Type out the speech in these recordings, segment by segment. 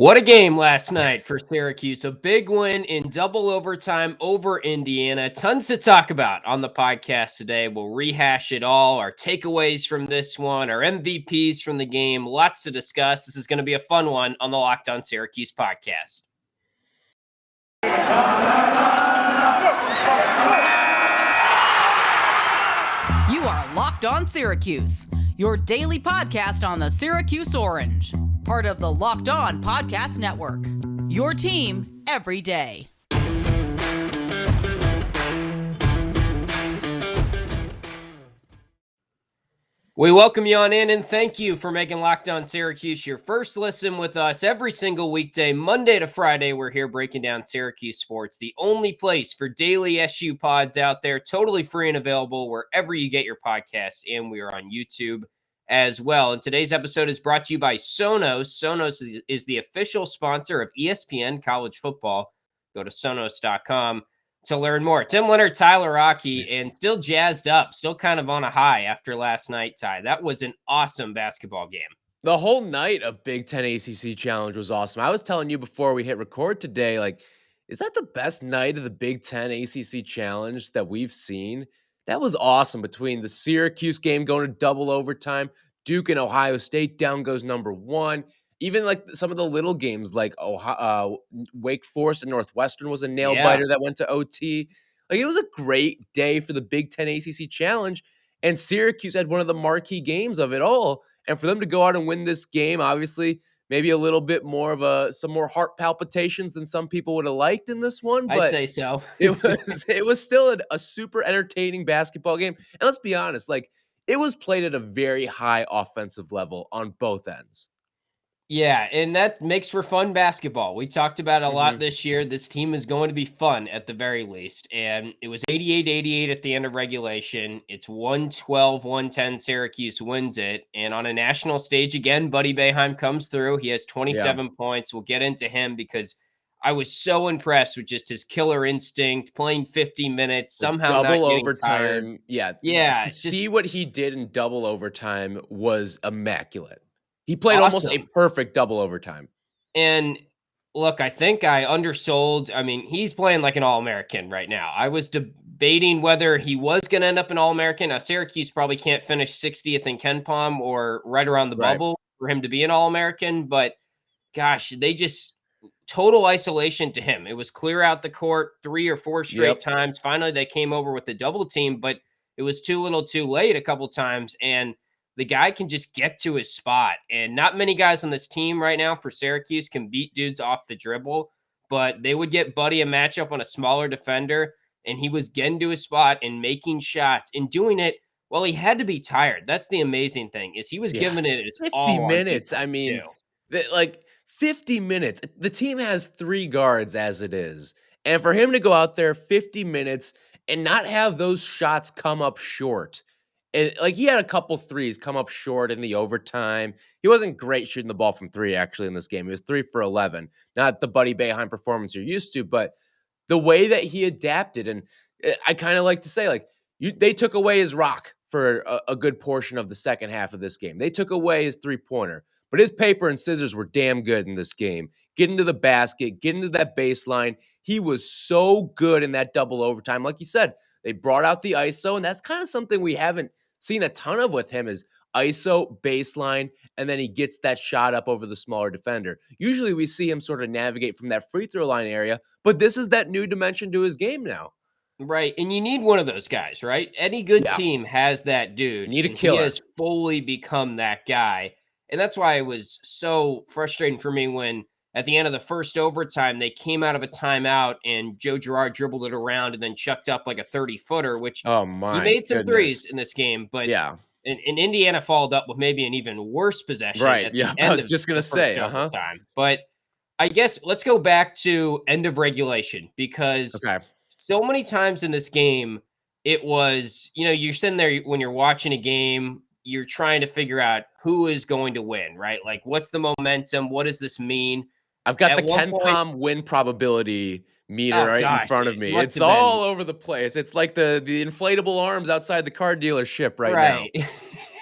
What a game last night for Syracuse. A big win in double overtime over Indiana. Tons to talk about on the podcast today. We'll rehash it all, our takeaways from this one, our MVPs from the game. Lots to discuss. This is going to be a fun one on the Locked On Syracuse podcast. You are Locked On Syracuse, your daily podcast on the Syracuse Orange. Part of the Locked On Podcast Network, your team every day. We welcome you on in and thank you for making Locked On Syracuse your first listen with us every single weekday, Monday to Friday. We're here breaking down Syracuse sports, the only place for daily SU pods out there, totally free and available wherever you get your podcasts, and we are on YouTube as well. And today's episode is brought to you by Sonos. Sonos is the official sponsor of ESPN College Football. Go to Sonos.com to learn more. Leonard and Tyler Aki, and still jazzed up, still kind of on a high after last night, Ty. That was an awesome basketball game. The whole night of Big Ten-ACC Challenge was awesome. I was telling you before we hit record today, is that the best night of the Big Ten-ACC Challenge that we've seen? That was awesome. Between the Syracuse game going to double overtime, Duke and Ohio State down goes number one. Even some of the little games like Wake Forest and Northwestern was a nail-biter that went to OT. It was a great day for the Big Ten-ACC Challenge, and Syracuse had one of the marquee games of it all. And for them to go out and win this game, obviously, maybe a little bit more of some more heart palpitations than some people would have liked in this one. But I'd say so. it was still a super entertaining basketball game. And let's be honest, it was played at a very high offensive level on both ends. Yeah, and that makes for fun basketball. We talked about it a lot this year. This team is going to be fun at the very least. And it was 88-88 at the end of regulation. It's 112-110. Syracuse wins it. And on a national stage, again, Buddy Boeheim comes through. He has 27 points. We'll get into him because I was so impressed with just his killer instinct, playing 50 minutes, somehow double not overtime. Tired. Yeah. See what he did in double overtime was immaculate. He played almost a perfect double overtime. And look, I think I undersold. I mean, he's playing like an All-American right now. I was debating whether he was going to end up an All-American. Now, Syracuse probably can't finish 60th in KenPom or right around the bubble for him to be an All-American. But gosh, they just total isolation to him. It was clear out the court 3 or 4 straight times. Finally, they came over with the double team, but it was too little too late a couple times. And the guy can just get to his spot, and not many guys on this team right now for Syracuse can beat dudes off the dribble, but they would get Buddy a matchup on a smaller defender, and he was getting to his spot and making shots and doing it while he had to be tired. That's the amazing thing is he was giving it his 50 minutes. I mean, 50 minutes. The team has 3 guards as it is, and for him to go out there 50 minutes and not have those shots come up short. And he had a couple threes come up short in the overtime. He wasn't great shooting the ball from 3 actually in this game. He was 3 for 11. Not the Buddy Boeheim performance you're used to, but the way that he adapted. And I kind of like to say, they took away his rock for a good portion of the second half of this game. They took away his 3-pointer, but his paper and scissors were damn good in this game. Getting to the basket, getting to that baseline. He was so good in that double overtime. Like you said, they brought out the ISO, and that's kind of something we haven't seen a ton of with him is ISO, baseline, and then he gets that shot up over the smaller defender. Usually we see him sort of navigate from that free throw line area, but this is that new dimension to his game now. Right, and you need one of those guys, right? Any good team has that dude. You need a killer. He has fully become that guy, and that's why it was so frustrating for me when at the end of the first overtime, they came out of a timeout and Joe Girard dribbled it around and then chucked up like a 30-footer, which he made some threes in this game. But and Indiana followed up with maybe an even worse possession. Right, I was just going to say. But I guess let's go back to end of regulation because so many times in this game, it was, you're sitting there when you're watching a game, you're trying to figure out who is going to win, right? What's the momentum? What does this mean? I've got the KenPom win probability meter in front of me. It's all over the place. It's like the inflatable arms outside the car dealership right now.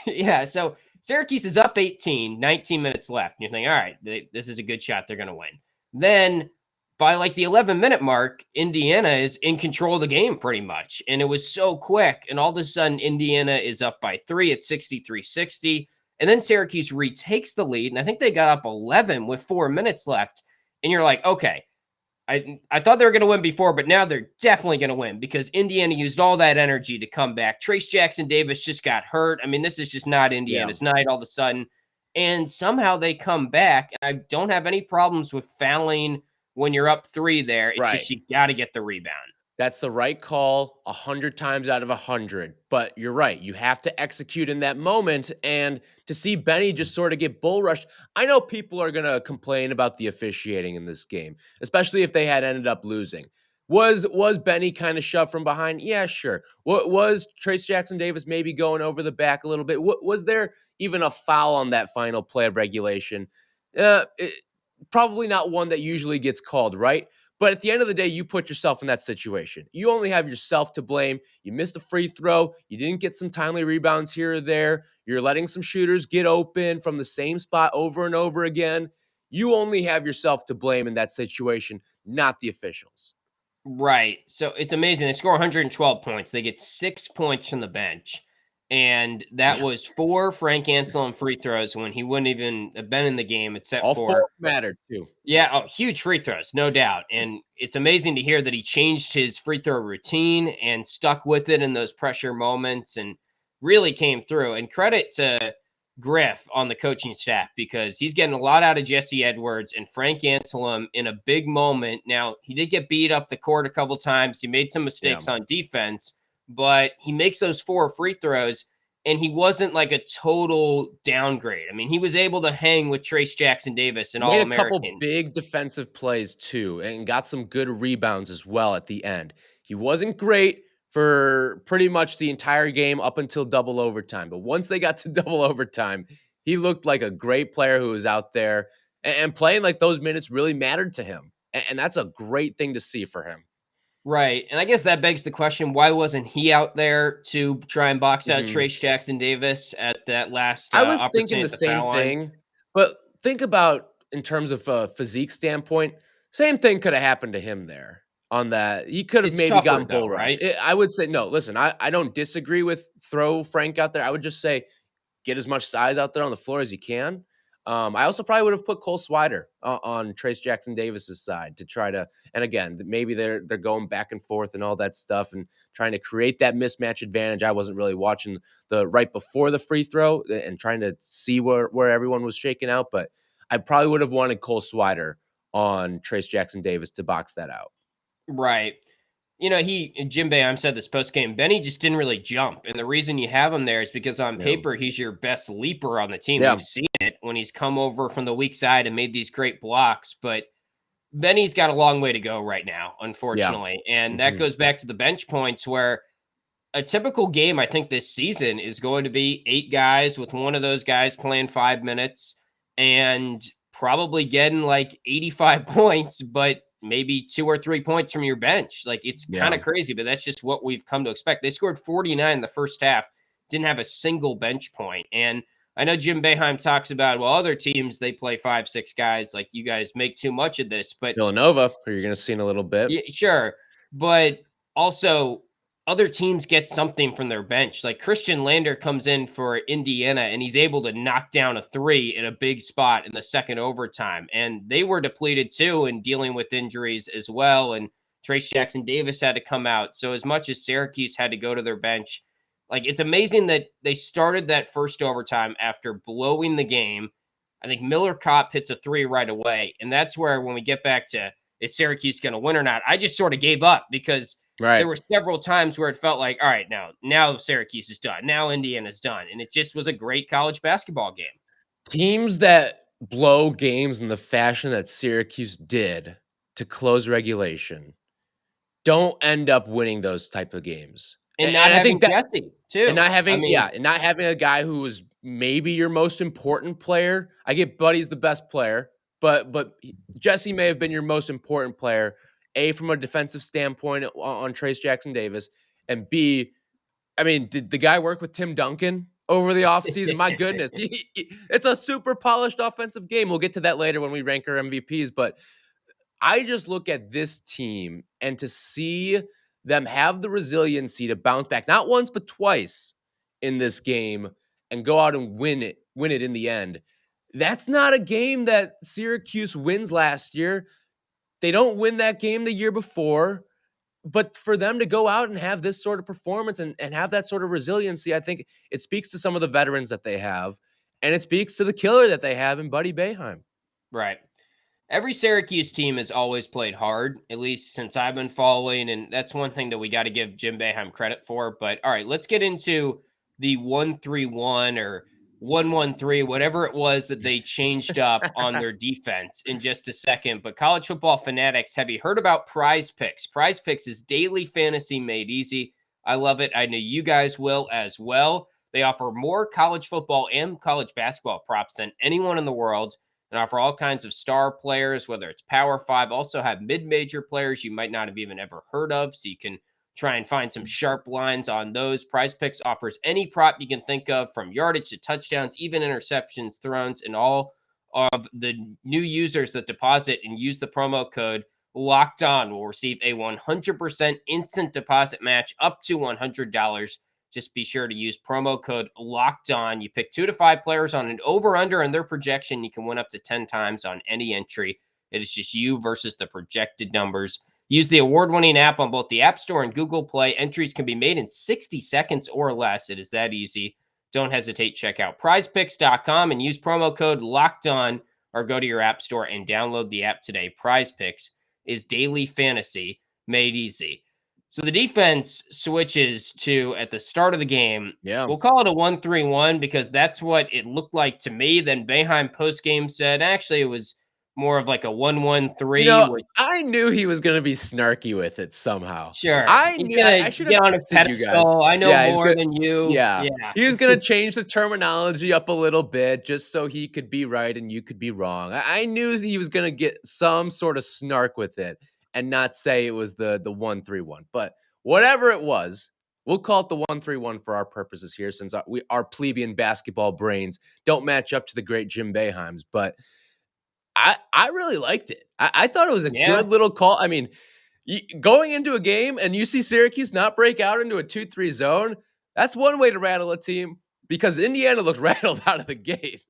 Yeah, so Syracuse is up 18, 19 minutes left. And you're thinking, all right, this is a good shot. They're going to win. Then by like the 11-minute mark, Indiana is in control of the game pretty much. And it was so quick. And all of a sudden, Indiana is up by 3 at 63-60. And then Syracuse retakes the lead. And I think they got up 11 with 4 minutes left. And you're like, okay, I thought they were going to win before, but now they're definitely going to win because Indiana used all that energy to come back. Trace Jackson Davis just got hurt. I mean, this is just not Indiana's night all of a sudden. And somehow they come back. And I don't have any problems with fouling when you're up 3 there. It's just you got to get the rebound. That's the right call 100 times out of 100. But you're right. You have to execute in that moment. And to see Benny just sort of get bull rushed, I know people are going to complain about the officiating in this game, especially if they had ended up losing. Was Benny kind of shoved from behind? Yeah, sure. What was Trace Jackson Davis maybe going over the back a little bit? Was there even a foul on that final play of regulation? Probably not one that usually gets called, right? But at the end of the day, you put yourself in that situation. You only have yourself to blame. You missed a free throw. You didn't get some timely rebounds here or there. You're letting some shooters get open from the same spot over and over again. You only have yourself to blame in that situation, not the officials. Right. So it's amazing. They score 112 points. They get 6 points from the bench. And that was 4 Frank Anselem free throws when he wouldn't even have been in the game except all for 4 mattered too. Yeah, huge free throws, no doubt. And it's amazing to hear that he changed his free throw routine and stuck with it in those pressure moments and really came through. And credit to Griff on the coaching staff because he's getting a lot out of Jesse Edwards and Frank Anselem in a big moment. Now, he did get beat up the court a couple times. He made some mistakes on defense, but he makes those 4 free throws, and he wasn't like a total downgrade. I mean, he was able to hang with Trace Jackson Davis and All-American. Made a couple big defensive plays too, and got some good rebounds as well at the end. He wasn't great for pretty much the entire game up until double overtime. But once they got to double overtime, he looked like a great player who was out there and playing like those minutes really mattered to him. And that's a great thing to see for him. Right. And I guess that begs the question, why wasn't he out there to try and box out Trace Jackson Davis at that last I was thinking the same thing, but think about in terms of a physique standpoint, same thing could have happened to him there on that. He could have maybe gotten bull rush. Right? I would say, no, listen, I don't disagree with throw Frank out there. I would just say get as much size out there on the floor as you can. I also probably would have put Cole Swider on Trace Jackson Davis's side to try to, and again, maybe they're going back and forth and all that stuff and trying to create that mismatch advantage. I wasn't really watching the right before the free throw and trying to see where everyone was shaking out, but I probably would have wanted Cole Swider on Trace Jackson Davis to box that out. Right. You know, Jim Boeheim said this post-game, Benny just didn't really jump. And the reason you have him there is because on paper, he's your best leaper on the team. We've seen it when he's come over from the weak side and made these great blocks. But Benny's got a long way to go right now, unfortunately. And that goes back to the bench points where a typical game, I think, this season is going to be 8 guys with one of those guys playing 5 minutes and probably getting like 85 points, but maybe 2 or 3 points from your bench. Like, it's kind of crazy, but that's just what we've come to expect. They scored 49 in the first half, didn't have a single bench point. And I know Jim Boeheim talks about, well, other teams, they play 5, 6 guys. Like, you guys make too much of this. But Villanova, who you're going to see in a little bit. Yeah, sure. But also, other teams get something from their bench. Like Christian Lander comes in for Indiana and he's able to knock down a 3 in a big spot in the second overtime. And they were depleted too and dealing with injuries as well. And Trace Jackson Davis had to come out. So as much as Syracuse had to go to their bench, like it's amazing that they started that first overtime after blowing the game. I think Miller Kopp hits a 3 right away. And that's where when we get back to is Syracuse going to win or not, I just sort of gave up because there were several times where it felt like, all right, now Syracuse is done. Now Indiana's done. And it just was a great college basketball game. Teams that blow games in the fashion that Syracuse did to close regulation don't end up winning those type of games. And not having Jesse, too. And not having, and not having a guy who was maybe your most important player. I get Buddy's the best player, but Jesse may have been your most important player. A, from a defensive standpoint on Trace Jackson Davis, and B, I mean, did the guy work with Tim Duncan over the offseason. My goodness. It's a super polished offensive game. We'll get to that later when we rank our MVPs. But I just look at this team and to see them have the resiliency to bounce back, not once, but twice in this game and go out and win it in the end. That's not a game that Syracuse wins last year. They don't win that game the year before. But for them to go out and have this sort of performance and have that sort of resiliency, I think it speaks to some of the veterans that they have. And it speaks to the killer that they have in Buddy Boeheim. Right. Every Syracuse team has always played hard, at least since I've been following. And that's one thing that we got to give Jim Boeheim credit for. But all right, let's get into the 1-3-1 or 1-1-3, whatever it was that they changed up on their defense in just a second. But college football fanatics, have you heard about PrizePicks? PrizePicks is daily fantasy made easy. I love it. I know you guys will as well. They offer more college football and college basketball props than anyone in the world, and offer all kinds of star players, whether it's Power 5, also have mid-major players you might not have even ever heard of, so you can try and find some sharp lines on those. PrizePicks offers any prop you can think of, from yardage to touchdowns, even interceptions, throws, and all of the new users that deposit and use the promo code Locked On will receive a 100% instant deposit match up to $100. Just be sure to use promo code Locked On. You pick 2 to 5 players on an over-under and their projection. You can win up to 10 times on any entry. It is just you versus the projected numbers. Use the award-winning app on both the App Store and Google Play. Entries can be made in 60 seconds or less. It is that easy. Don't hesitate. Check out prizepicks.com and use promo code Locked On, or go to your App Store and download the app today. PrizePicks is daily fantasy made easy. So the defense switches to, at the start of the game, we'll call it a 1-3-1 because that's what it looked like to me. Then Boeheim postgame said, actually, it was more of like a 1-1-3. I knew he was going to be snarky with it somehow. Sure. I knew I should have get on a pedestal. I know more than you. Yeah. He was going to change the terminology up a little bit just so he could be right and you could be wrong. I knew he was going to get some sort of snark with it and not say it was the 1-3-1. But whatever it was, we'll call it the 1-3-1 for our purposes here, since our plebeian basketball brains don't match up to the great Jim Boeheim's. But I really liked it. I thought it was a good little call. I mean, going into a game and you see Syracuse not break out into a 2-3 zone, that's one way to rattle a team, because Indiana looked rattled out of the gate.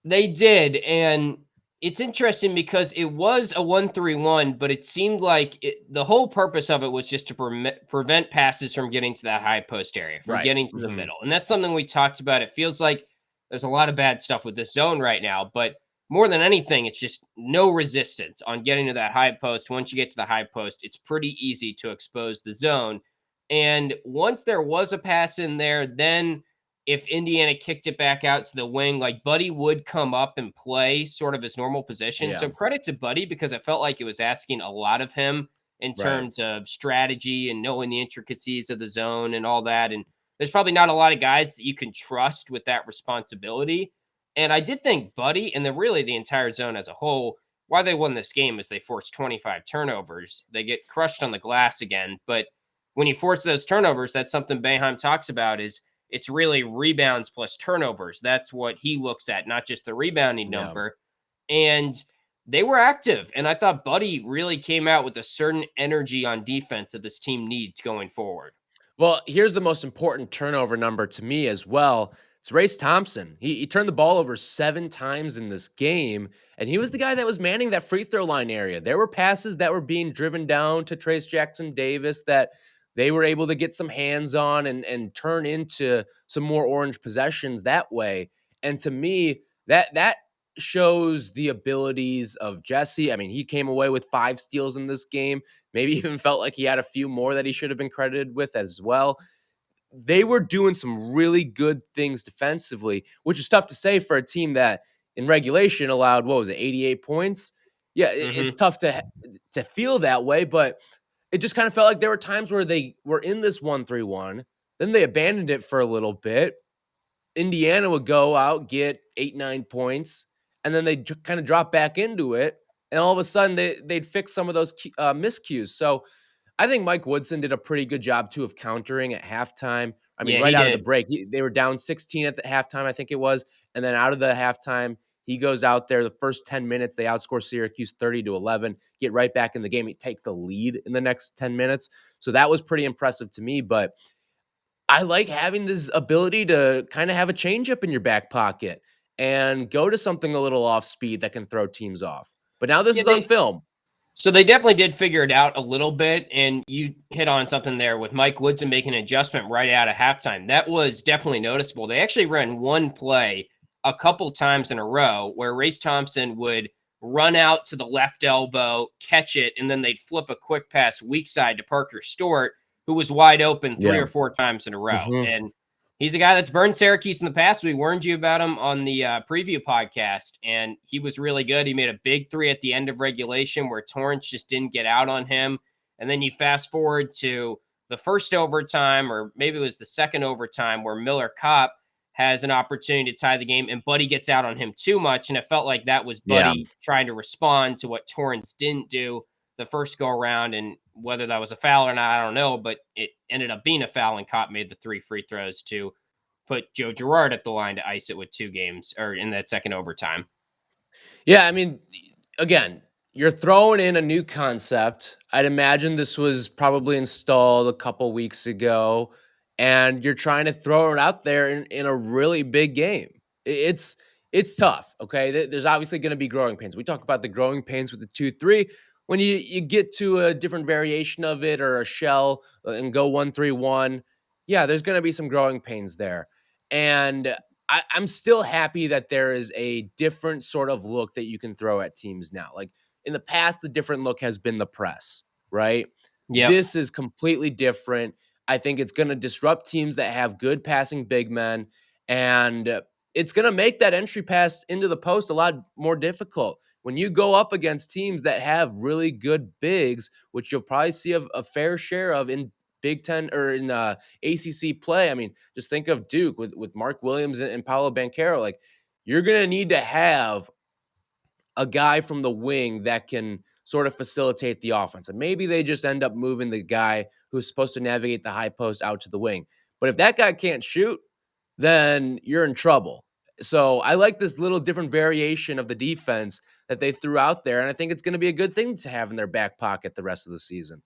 They did, and it's interesting because it was a 1-3-1, but it seemed like the whole purpose of it was just to prevent passes from getting to that high post area, from getting to the middle. And that's something we talked about. It feels like there's a lot of bad stuff with this zone right now, but more than anything, it's just no resistance on getting to that high post. Once you get to the high post, it's pretty easy to expose the zone. And once there was a pass in there, then if Indiana kicked it back out to the wing, like Buddy would come up and play sort of his normal position. Yeah. So credit to Buddy, because I felt like it was asking a lot of him in terms of strategy and knowing the intricacies of the zone and all that. And there's probably not a lot of guys that you can trust with that responsibility. And I did think Buddy, and then really the entire zone as a whole, why they won this game is they forced 25 turnovers. They get crushed on the glass again. But when you force those turnovers, that's something Boeheim talks about, is it's really rebounds plus turnovers. That's what he looks at, not just the rebounding number. And they were active. And I thought Buddy really came out with a certain energy on defense that this team needs going forward. Well, here's the most important turnover number to me as well. It's Race Thompson. He turned the ball over 7 times in this game, and he was the guy that was manning that free throw line area. There were passes that were being driven down to Trace Jackson Davis that they were able to get some hands on and turn into some more orange possessions that way. And to me, that shows the abilities of Jesse. I mean, he came away with 5 steals in this game, maybe even felt like he had a few more that he should have been credited with as well. They were doing some really good things defensively, which is tough to say for a team that in regulation allowed, 88 points? Yeah, it's tough to feel that way, but it just kind of felt like there were times where they were in this 1-3-1, then they abandoned it for a little bit. Indiana would go out, get 8-9 points, and then they'd kind of drop back into it, and all of a sudden they'd fix some of those miscues. So I think Mike Woodson did a pretty good job, too, of countering at halftime. I mean, Yeah, right he out of the did. break, they were down 16 at the halftime, I think it was. And then out of the halftime, he goes out there the first 10 minutes, they outscore Syracuse 30-11, get right back in the game, he take the lead in the next 10 minutes. So that was pretty impressive to me, but I like having this ability to kind of have a changeup in your back pocket and go to something a little off speed that can throw teams off. But now this Yeah, is on film. So they definitely did figure it out a little bit, and you hit on something there with Mike Woodson making an adjustment right out of halftime. That was definitely noticeable. They actually ran one play a couple times in a row where Race Thompson would run out to the left elbow, catch it, and then they'd flip a quick pass weak side to Parker Stewart, who was wide open 3 Yeah. or 4 times in a row. Mhm. And he's a guy that's burned Syracuse in the past. We warned you about him on the preview podcast, and he was really good. He made a big 3 at the end of regulation where Torrance just didn't get out on him. And then you fast forward to the first overtime, or maybe it was the second overtime, where Miller Kopp has an opportunity to tie the game, and Buddy gets out on him too much. And it felt like that was Yeah. Buddy trying to respond to what Torrance didn't do the first go around, and whether that was a foul or not, I don't know, but it ended up being a foul, and Kopp made the 3 free throws to put Joe Girard at the line to ice it with 2 games, or in that second overtime. Yeah, I mean, again, you're throwing in a new concept. I'd imagine this was probably installed a couple weeks ago, and you're trying to throw it out there in a really big game. It's tough. Okay, there's obviously going to be growing pains. We talk about the growing pains with the 2-3. When you get to a different variation of it or a shell and go 1-3-1, yeah, there's going to be some growing pains there. And I'm still happy that there is a different sort of look that you can throw at teams now. Like in the past, the different look has been the press, right? Yep. This is completely different. I think it's going to disrupt teams that have good passing big men, and it's going to make that entry pass into the post a lot more difficult. When you go up against teams that have really good bigs, which you'll probably see a fair share of in Big Ten or in ACC play. I mean, just think of Duke with Mark Williams and Paolo Banchero. Like, you're going to need to have a guy from the wing that can sort of facilitate the offense. And maybe they just end up moving the guy who's supposed to navigate the high post out to the wing. But if that guy can't shoot, then you're in trouble. So I like this little different variation of the defense that they threw out there. And I think it's going to be a good thing to have in their back pocket the rest of the season.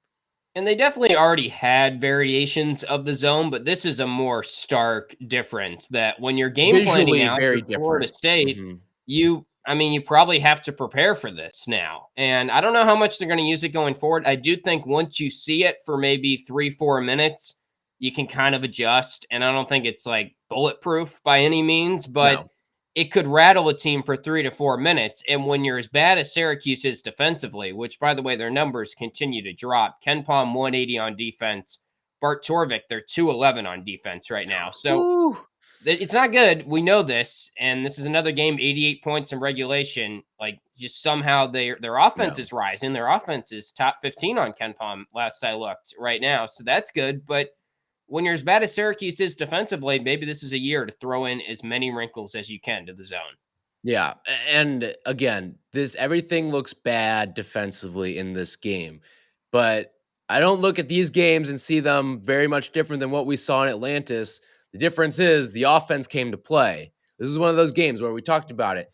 And they definitely already had variations of the zone, but this is a more stark difference that when you're game planning out very for Florida different. State, Mhm. you probably have to prepare for this now. And I don't know how much they're going to use it going forward. I do think once you see it for maybe 3-4 minutes, you can kind of adjust. And I don't think it's like bulletproof by any means, but No. it could rattle a team for 3 to 4 minutes. And when you're as bad as Syracuse is defensively, which, by the way, their numbers continue to drop. Ken Palm, 180 on defense. Bart Torvik, they're 211 on defense right now. So Ooh. it's not good. We know this. And this is another game, 88 points in regulation. Like, just somehow their offense is rising. Their offense is top 15 on Ken Palm last I looked right now. So that's good. But when you're as bad as Syracuse is defensively, maybe this is a year to throw in as many wrinkles as you can to the zone. Yeah, and again, everything looks bad defensively in this game, but I don't look at these games and see them very much different than what we saw in Atlantis. The difference is the offense came to play. This is one of those games where we talked about it.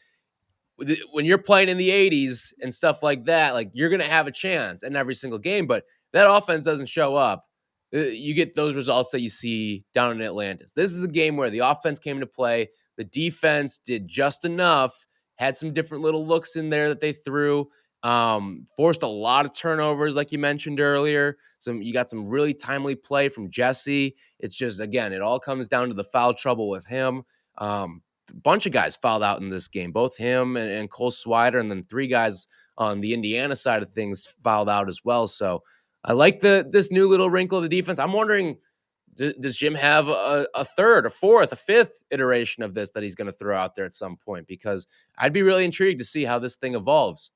When you're playing in the 80s and stuff like that, like, you're going to have a chance in every single game, but that offense doesn't show up. You get those results that you see down in Atlantis. This is a game where the offense came to play. The defense did just enough, had some different little looks in there that they threw, forced a lot of turnovers, like you mentioned earlier. You got some really timely play from Jesse. It's just, again, it all comes down to the foul trouble with him. A bunch of guys fouled out in this game, both him and Cole Swider, and then 3 guys on the Indiana side of things fouled out as well. So I like this new little wrinkle of the defense. I'm wondering, does Jim have a third, a fourth, a fifth iteration of this that he's going to throw out there at some point? Because I'd be really intrigued to see how this thing evolves.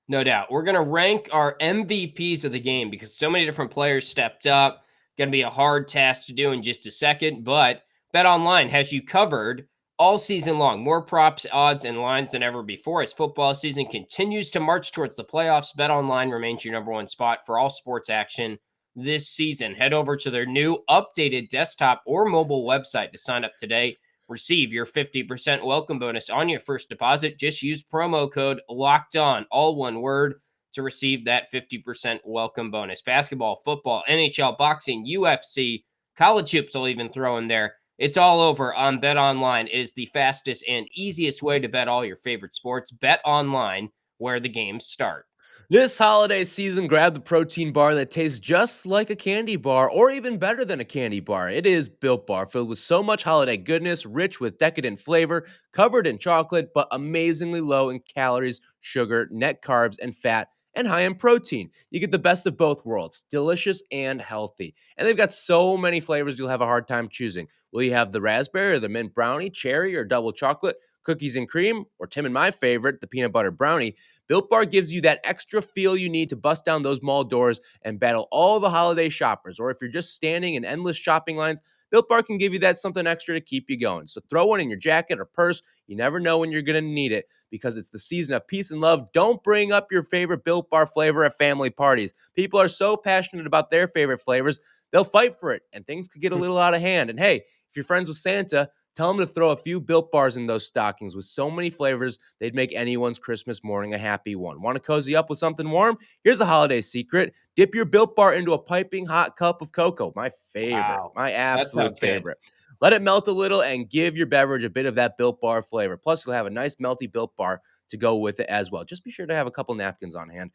No doubt. We're going to rank our MVPs of the game because so many different players stepped up. Going to be a hard task to do in just a second, but BetOnline has you covered all season long. More props, odds, and lines than ever before. As football season continues to march towards the playoffs, BetOnline remains your number one spot for all sports action. this season. Head over to their new updated desktop or mobile website to sign up today. Receive your 50% welcome bonus on your first deposit. Just use promo code LOCKEDON, all one word, to receive that 50% welcome bonus. Basketball, football, NHL, boxing, UFC, college hoops I'll even throw in there. It's all over on BetOnline. It is the fastest and easiest way to bet all your favorite sports. BetOnline, where the games start. This holiday season, grab the protein bar that tastes just like a candy bar, or even better than a candy bar. It is Built Bar, filled with so much holiday goodness, rich with decadent flavor, covered in chocolate, but amazingly low in calories, sugar, net carbs, and fat, and high in protein. You get the best of both worlds, delicious and healthy. And they've got so many flavors you'll have a hard time choosing. Will you have the raspberry or the mint brownie, cherry or double chocolate, cookies and cream, or Tim and my favorite, the peanut butter brownie? Built Bar gives you that extra feel you need to bust down those mall doors and battle all the holiday shoppers. Or if you're just standing in endless shopping lines, Built Bar can give you that something extra to keep you going. So throw one in your jacket or purse. You never know when you're going to need it, because it's the season of peace and love. Don't bring up your favorite Built Bar flavor at family parties. People are so passionate about their favorite flavors, they'll fight for it, and things could get a little out of hand. And hey, if you're friends with Santa, tell them to throw a few Built Bars in those stockings. With so many flavors, they'd make anyone's Christmas morning a happy one. Want to cozy up with something warm? Here's a holiday secret. Dip your Built Bar into a piping hot cup of cocoa. My favorite. Wow. My absolute favorite. Let it melt a little and give your beverage a bit of that Built Bar flavor. Plus, you'll have a nice melty Built Bar to go with it as well. Just be sure to have a couple napkins on hand.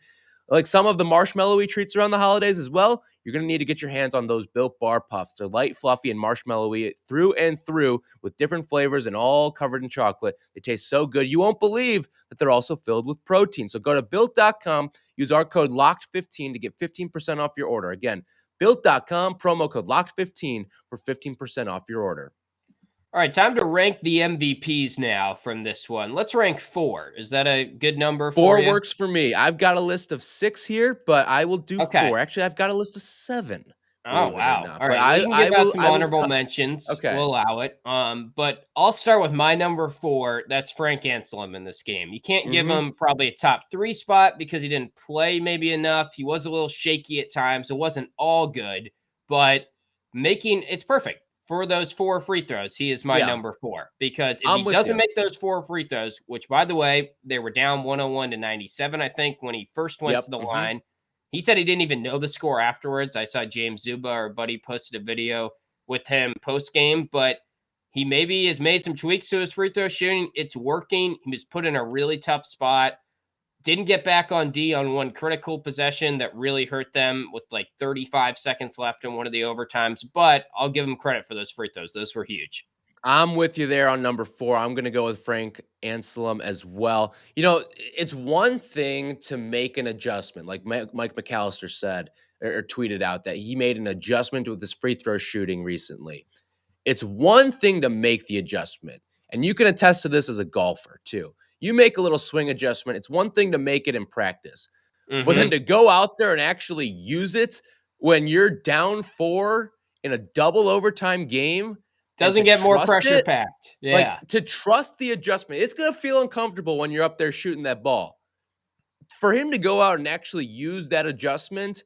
Like some of the marshmallowy treats around the holidays as well, you're going to need to get your hands on those Built Bar Puffs. They're light, fluffy, and marshmallowy through and through, with different flavors and all covered in chocolate. They taste so good, you won't believe that they're also filled with protein. So go to Built.com, use our code LOCKED15 to get 15% off your order. Again, Built.com, promo code LOCKED15 for 15% off your order. All right, time to rank the MVPs now from this one. Let's rank 4. Is that a good number for you? 4 works for me. I've got a list of 6 here, but I will do 4. Actually, I've got a list of 7. Oh, wow. All right, we can give out some honorable mentions. Okay. We'll allow it. But I'll start with my number 4. That's Frank Anselem in this game. You can't give him probably a top 3 spot because he didn't play maybe enough. He was a little shaky at times. It wasn't all good, but it's perfect. For those 4 free throws, he is my number 4, because if he doesn't make those 4 free throws, which, by the way, they were down 101-97, I think, when he first went to the line. He said he didn't even know the score afterwards. I saw James Zuba, our buddy, posted a video with him post-game, but he maybe has made some tweaks to his free throw shooting. It's working. He was put in a really tough spot. Didn't get back on D on one critical possession that really hurt them with like 35 seconds left in one of the overtimes, but I'll give him credit for those free throws. Those were huge. I'm with you there on number 4. I'm going to go with Frank Anselem as well. You know, it's one thing to make an adjustment, like Mike McAllister said or tweeted out that he made an adjustment with his free throw shooting recently. It's one thing to make the adjustment, and you can attest to this as a golfer too. You make a little swing adjustment. It's one thing to make it in practice, but then to go out there and actually use it when you're down 4 in a double overtime game doesn't get more pressure packed. Yeah. Like, to trust the adjustment, it's going to feel uncomfortable when you're up there shooting that ball. For him to go out and actually use that adjustment,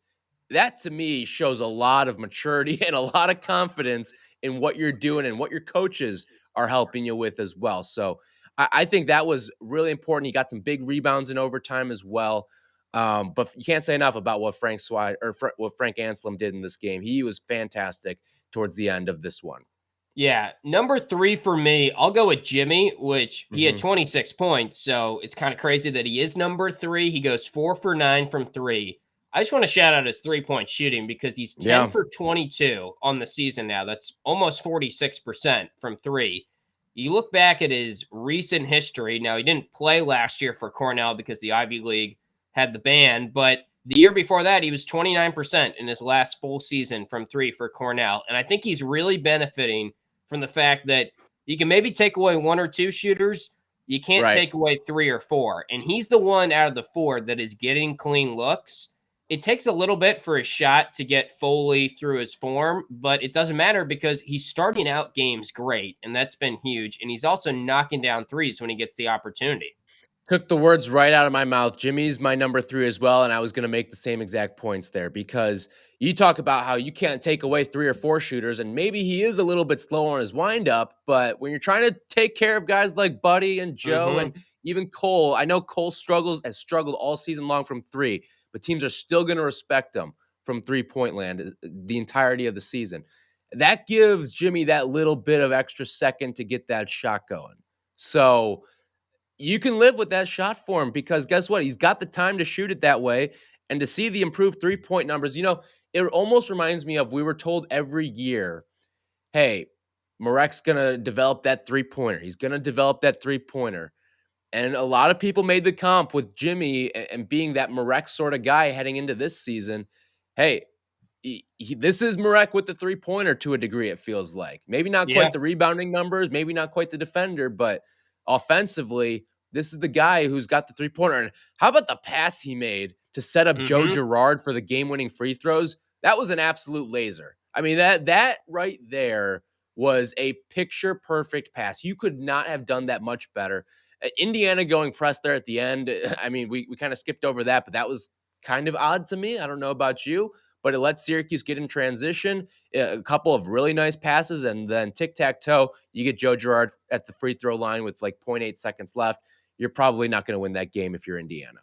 that to me shows a lot of maturity and a lot of confidence in what you're doing and what your coaches are helping you with as well. So I think that was really important. He got some big rebounds in overtime as well. But you can't say enough about what Frank Anselem did in this game. He was fantastic towards the end of this one. Yeah. Number 3 for me, I'll go with Jimmy, which he had 26 points. So it's kind of crazy that he is number 3. He goes 4 for 9 from 3. I just want to shout out his 3-point shooting because he's 10 for 22 on the season now. That's almost 46% from 3. You look back at his recent history. Now, he didn't play last year for Cornell because the Ivy League had the ban, but the year before that, he was 29% in his last full season from 3 for Cornell. And I think he's really benefiting from the fact that you can maybe take away 1 or 2 shooters. You can't take away 3 or 4. And he's the one out of the 4 that is getting clean looks. It takes a little bit for his shot to get fully through his form, but it doesn't matter because he's starting out games great, and that's been huge. And he's also knocking down threes when he gets the opportunity. Took the words right out of my mouth. Jimmy's my number 3 as well, and I was gonna make the same exact points there because you talk about how you can't take away 3 or 4 shooters, and maybe he is a little bit slow on his windup, but when you're trying to take care of guys like Buddy and Joe Mm-hmm. and even Cole, I know Cole has struggled all season long from 3, but teams are still gonna respect him from three-point land the entirety of the season. That gives Jimmy that little bit of extra second to get that shot going. So you can live with that shot for him because guess what? He's got the time to shoot it that way. And to see the improved 3-point numbers, it almost reminds me of we were told every year, hey, Marek's going to develop that 3-pointer. He's going to develop that 3-pointer. And a lot of people made the comp with Jimmy and being that Marek sort of guy heading into this season. Hey, this is Marek with the 3-pointer to a degree, it feels like. Maybe not Yeah. quite the rebounding numbers, maybe not quite the defender, but offensively, this is the guy who's got the 3-pointer. And how about the pass he made to set up Joe Mm-hmm. Girard for the game-winning free throws? That was an absolute laser. I mean, that right there was a picture-perfect pass. You could not have done that much better. Indiana going press there at the end, I mean, we kind of skipped over that, but that was kind of odd to me. I don't know about you, but it let Syracuse get in transition, a couple of really nice passes, and then tic-tac-toe, you get Joe Girard at the free throw line with like 0.8 seconds left. You're probably not going to win that game if you're Indiana.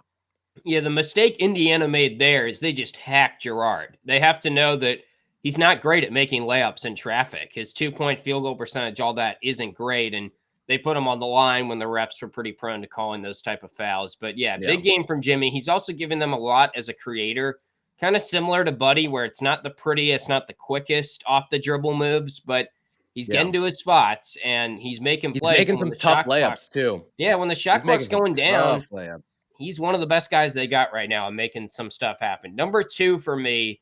Yeah, the mistake Indiana made there is they just hacked Girard. They have to know that he's not great at making layups in traffic. His 2-point field goal percentage, all that isn't great. And they put him on the line when the refs were pretty prone to calling those type of fouls. But yeah, big game from Jimmy. He's also given them a lot as a creator, kind of similar to Buddy, where it's not the prettiest, not the quickest off the dribble moves, but he's getting to his spots and he's making plays. He's making some tough layups too. Yeah, when the shot clock's going down, layups. He's one of the best guys they got right now and making some stuff happen. Number 2 for me,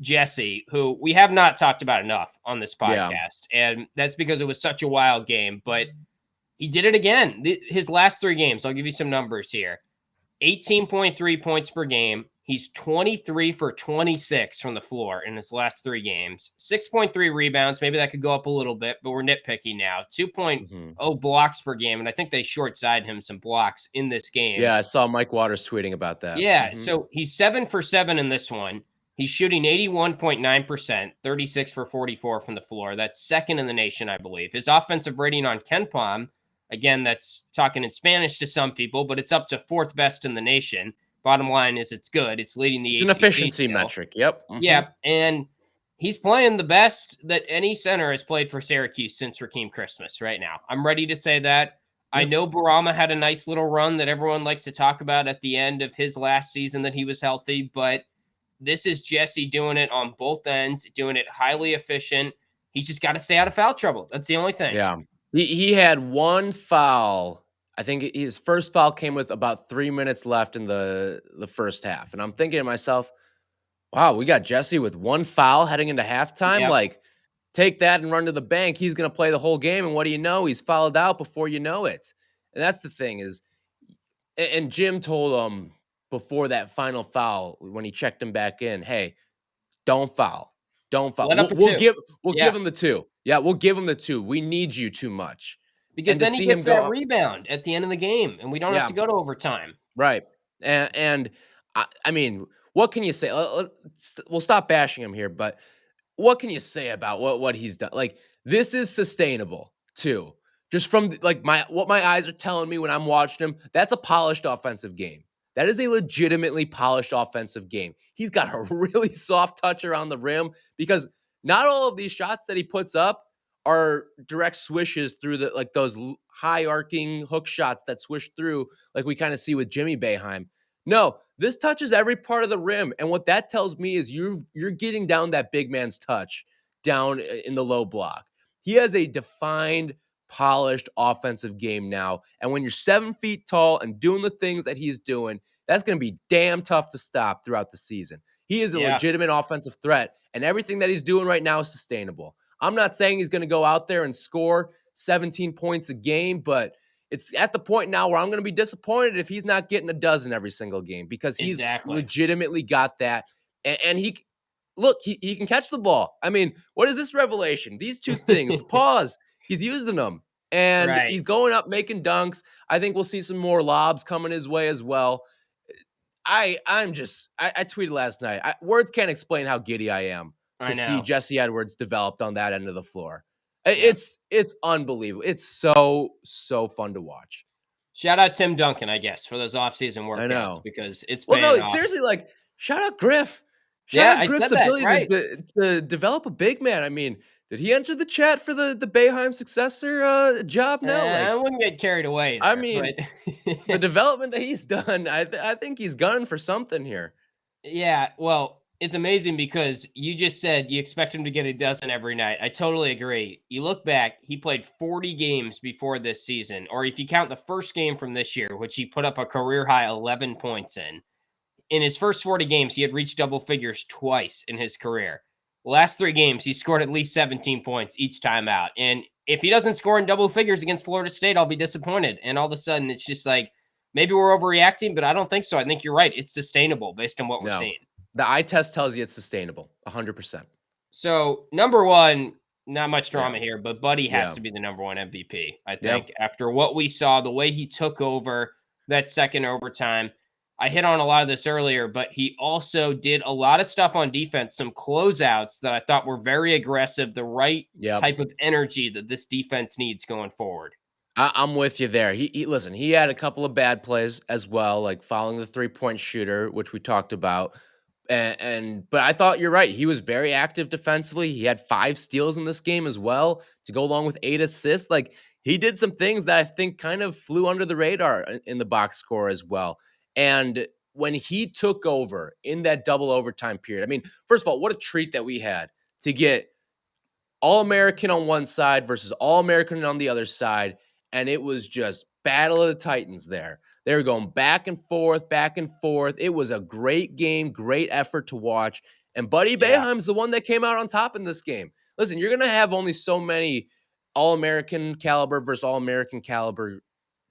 Jesse, who we have not talked about enough on this podcast. Yeah. And that's because it was such a wild game, but he did it again. His last 3 games, I'll give you some numbers here. 18.3 points per game. He's 23 for 26 from the floor in his last 3 games. 6.3 rebounds. Maybe that could go up a little bit, but we're nitpicky now. 2.0 blocks per game. And I think they short-sided him some blocks in this game. Yeah, I saw Mike Waters tweeting about that. Yeah, so he's 7 for 7 in this one. He's shooting 81.9%, 36 for 44 from the floor. That's second in the nation, I believe. His offensive rating on KenPom, again, that's talking in Spanish to some people, but it's up to 4th best in the nation. Bottom line is it's good. It's leading the ACC. It's an efficiency metric. Yep. Yeah, and he's playing the best that any center has played for Syracuse since Rakeem Christmas right now. I'm ready to say that. I know Barama had a nice little run that everyone likes to talk about at the end of his last season that he was healthy, but this is Jesse doing it on both ends, doing it highly efficient. He's just got to stay out of foul trouble. That's the only thing. Yeah. He had 1 foul. I think his first foul came with about 3 minutes left in the first half. And I'm thinking to myself, wow, we got Jesse with 1 foul heading into halftime. Yep. Like, take that and run to the bank. He's going to play the whole game. And what do you know? He's fouled out before you know it. And that's the thing is, and Jim told him before that final foul, when he checked him back in, hey, don't foul. Don't foul. We'll give him the 2. Yeah, we'll give him the 2. We need you too much. Because then he gets that rebound at the end of the game, and we don't have to go to overtime. Right. And I mean, what can you say? We'll stop bashing him here, but what can you say about what he's done? Like, this is sustainable too. Just from what my eyes are telling me when I'm watching him, that's a polished offensive game. That is a legitimately polished offensive game. He's got a really soft touch around the rim because not all of these shots that he puts up are direct swishes through those high arcing hook shots that swish through like we kind of see with Jimmy Boeheim. No, this touches every part of the rim. And what that tells me is you're getting down that big man's touch down in the low block. He has a defined, polished offensive game now. And when you're 7 feet tall and doing the things that he's doing, that's going to be damn tough to stop throughout the season. He is a legitimate offensive threat, and everything that he's doing right now is sustainable. I'm not saying he's going to go out there and score 17 points a game, but it's at the point now where I'm going to be disappointed if he's not getting a dozen every single game because he's legitimately got that. And he can catch the ball. I mean, what is this revelation? These 2 things, pause. He's using them. And Right. he's going up making dunks. I think we'll see some more lobs coming his way as well. I tweeted last night. Words can't explain how giddy I am to I see know. Jesse Edwards developed on that end of the floor. Yeah. It's unbelievable. It's so fun to watch. Shout out Tim Duncan, I guess, for those offseason I workouts know. because it's Well, paying no, off. seriously, like shout out Griff. Shout Yeah, out I Griff's said that, ability right. to develop a big man. I mean, did he enter the chat for the Boeheim successor job now? I Like, wouldn't get carried away I there, mean, but the development that he's done, I think he's gunning for something here. yeah, well, it's amazing because you just said you expect him to get a dozen every night. I totally agree. You look back, he played 40 games before this season, or if you count the first game from this year, which he put up a career high 11 points in his first 40 games, he had reached double figures twice in his career. Last 3 games, he scored at least 17 points each time out. And if he doesn't score in double figures against Florida State, I'll be disappointed. And all of a sudden, it's just like, maybe we're overreacting, but I don't think so. I think you're right. It's sustainable based on what we're seeing. The eye test tells you it's sustainable, 100%. So, number one, not much drama Yeah. here, but Buddy has Yeah. to be the number one MVP, I think. After what we saw, the way he took over that second overtime, I hit on a lot of this earlier, but he also did a lot of stuff on defense, some closeouts that I thought were very aggressive, the right type of energy that this defense needs going forward. I'm with you there. Listen, he had a couple of bad plays as well, like following the 3-point shooter, which we talked about. But I thought you're right. He was very active defensively. He had 5 steals in this game as well to go along with 8 assists. Like he did some things that I think kind of flew under the radar in the box score as well. And when he took over in that double overtime period, I mean, first of all, what a treat that we had to get All-American on one side versus All-American on the other side. And it was just battle of the Titans there. They were going back and forth, back and forth. It was a great game, great effort to watch. And Buddy Boeheim's the one that came out on top in this game. Listen, you're going to have only so many All-American caliber versus All-American caliber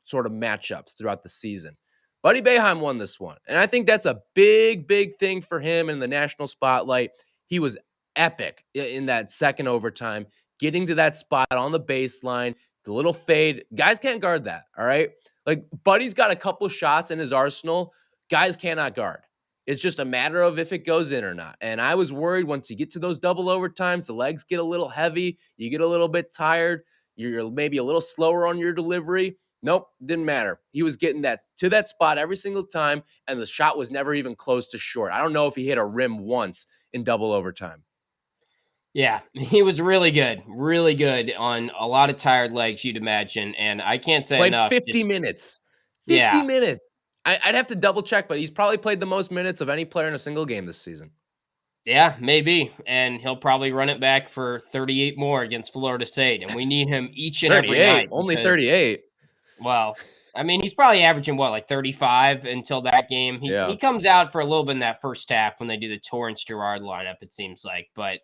sort of matchups throughout the season. Buddy Boeheim won this one. And I think that's a big, big thing for him in the national spotlight. He was epic in that second overtime, getting to that spot on the baseline, the little fade. Guys can't guard that, all right? Like, Buddy's got a couple shots in his arsenal. Guys cannot guard. It's just a matter of if it goes in or not. And I was worried once you get to those double overtimes, the legs get a little heavy, you get a little bit tired, you're maybe a little slower on your delivery. Nope, didn't matter. He was getting that to that spot every single time, and the shot was never even close to short. I don't know if he hit a rim once in double overtime. Yeah, he was really good on a lot of tired legs, you'd imagine. And I can't say Played enough. 50 minutes. 50 minutes. I'd have to double check, but he's probably played the most minutes of any player in a single game this season. Yeah, maybe. And he'll probably run it back for 38 more against Florida State. And we need him each and every night. Only 38. Well, I mean, he's probably averaging, what, like 35 until that game? He comes out for a little bit in that first half when they do the Torrance-Girard lineup, it seems like. But,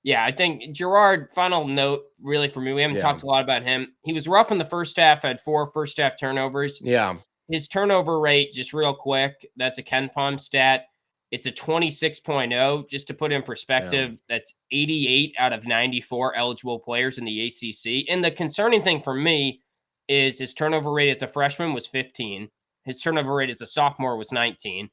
yeah, I think Girard, final note, really, for me, we haven't talked a lot about him. He was rough in the first half, had 4 first-half turnovers. Yeah. His turnover rate, just real quick, that's a Ken Palm stat. It's a 26.0. Just to put in perspective, that's 88 out of 94 eligible players in the ACC. And the concerning thing for me is his turnover rate as a freshman was 15. His turnover rate as a sophomore was 19.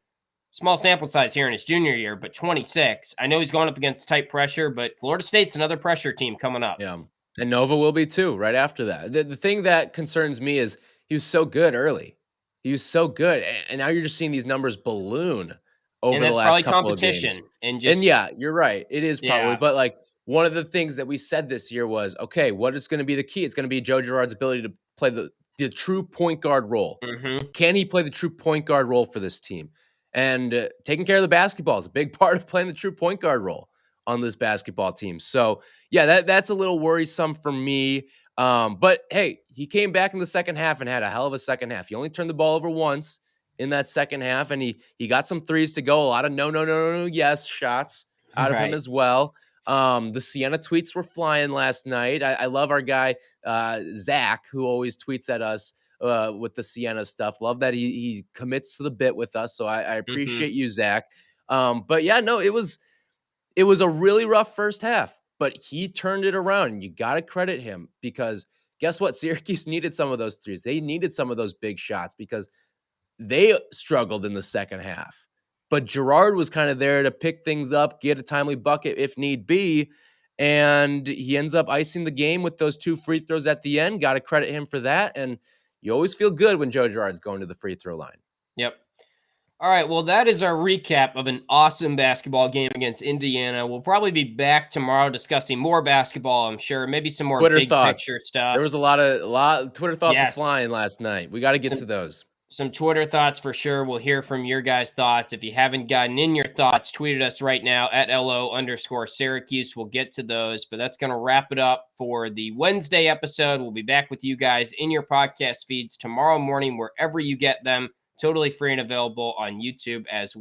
Small sample size here in his junior year, but 26. I know he's going up against tight pressure, but Florida State's another pressure team coming up. Yeah. And Nova will be too, right after that. The thing that concerns me is he was so good early. He was so good. And now you're just seeing these numbers balloon over the last couple of games. And yeah, you're right. It is probably. But like one of the things that we said this year was, okay, what is going to be the key? It's going to be Joe Girard's ability to play the true point guard role. Mm-hmm. Can he play the true point guard role for this team? And taking care of the basketball is a big part of playing the true point guard role on this basketball team. So, yeah, that's a little worrisome for me. But, hey, he came back in the second half and had a hell of a second half. He only turned the ball over once in that second half, and he got some threes to go. A lot of no, yes shots out of him as well. The Sienna tweets were flying last night. I love our guy, Zach, who always tweets at us with the Sienna stuff. Love that he commits to the bit with us. So I appreciate you, Zach. But yeah, no, it was a really rough first half, but he turned it around, and you got to credit him because guess what? Syracuse needed some of those threes. They needed some of those big shots because they struggled in the second half. But Girard was kind of there to pick things up, get a timely bucket if need be. And he ends up icing the game with those 2 free throws at the end. Got to credit him for that. And you always feel good when Joe Girard's going to the free throw line. Yep. All right, well, that is our recap of an awesome basketball game against Indiana. We'll probably be back tomorrow discussing more basketball, I'm sure. Maybe some more Twitter big thoughts. picture stuff. There was a lot of Twitter thoughts were flying last night. We got to get to those. Some Twitter thoughts for sure. We'll hear from your guys' thoughts. If you haven't gotten in your thoughts, tweet at us right now at LO_Syracuse. We'll get to those, but that's going to wrap it up for the Wednesday episode. We'll be back with you guys in your podcast feeds tomorrow morning, wherever you get them. Totally free and available on YouTube as well.